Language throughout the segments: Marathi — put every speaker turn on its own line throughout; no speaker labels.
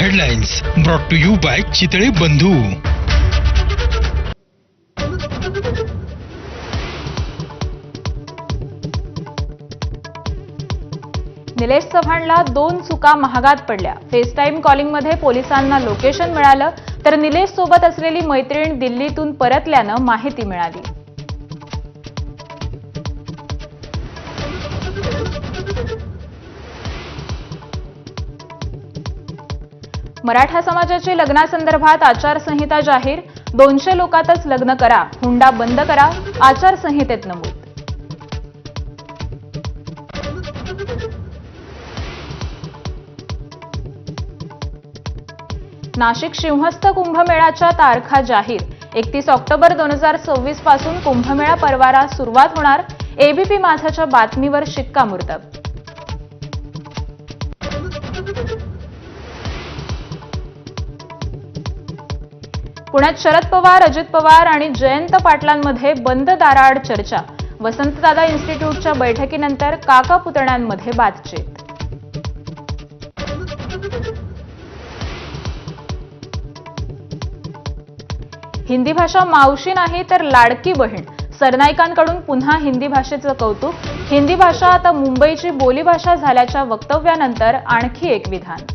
Headlines brought to you by Chitale Bandhu.
निलेश चव्हाणला 2 चुका महागात पडल्या. फेसटाईम कॉलिंगमध्ये पोलिसांना लोकेशन मिळालं, तर निलेश सोबत असलेली मैत्रीण दिल्लीतून परतल्यानं माहिती मिळाली. मराठा समाजाची लग्नासंदर्भात आचारसंहिता जाहीर. 200 लोकातच लग्न करा, हुंडा बंद करा, आचारसंहितेत नमूद. नाशिक सिंहस्थ कुंभमेळ्याच्या तारखा जाहीर. 31 ऑक्टोबर 2026 पासून कुंभमेळा परवारा सुरुवात होणार. एबीपी माझाच्या बातमीवर शिक्कामोर्तब. पुण्यात शरद पवार, अजित पवार आणि जयंत पाटलांमध्ये बंद दाराआड चर्चा. वसंतदादा इन्स्टिट्यूटच्या बैठकीनंतर काका पुतण्यांमध्ये बातचीत. हिंदी भाषा मावशी नाही तर लाडकी बहीण. सरनाईकांकडून पुन्हा हिंदी भाषेचं कौतुक. हिंदी भाषा आता मुंबईची बोलीभाषा झाल्याच्या वक्तव्यानंतर आणखी एक विधान.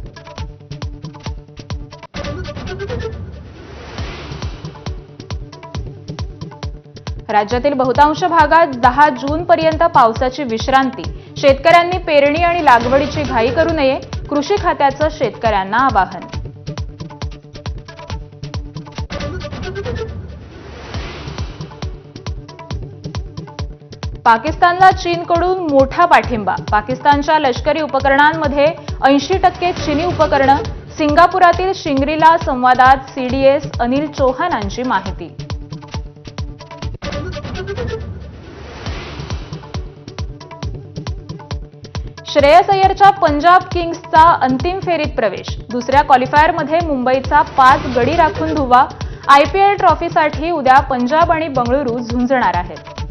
राज्यातील बहुतांश भागात 10 जूनपर्यंत पावसाची विश्रांती. शेतकऱ्यांनी पेरणी आणि लागवडीची घाई करू नये. कृषी खात्याचं शेतकऱ्यांना आवाहन. पाकिस्तानला चीनकडून मोठा पाठिंबा. पाकिस्तानच्या लष्करी उपकरणांमध्ये 80% चीनी उपकरणं. सिंगापुरातील शिंग्रीला संवादात सीडीएस अनिल चौहानांची माहिती. श्रेयस अय्यरच्या पंजाब किंग्सचा अंतिम फेरीत प्रवेश. दुसऱ्या क्वालिफायरमध्ये मुंबईचा 5 गडी राखून धुव्वा. आयपीएल ट्रॉफीसाठी उद्या पंजाब आणि बंगळुरू झुंजणार आहेत.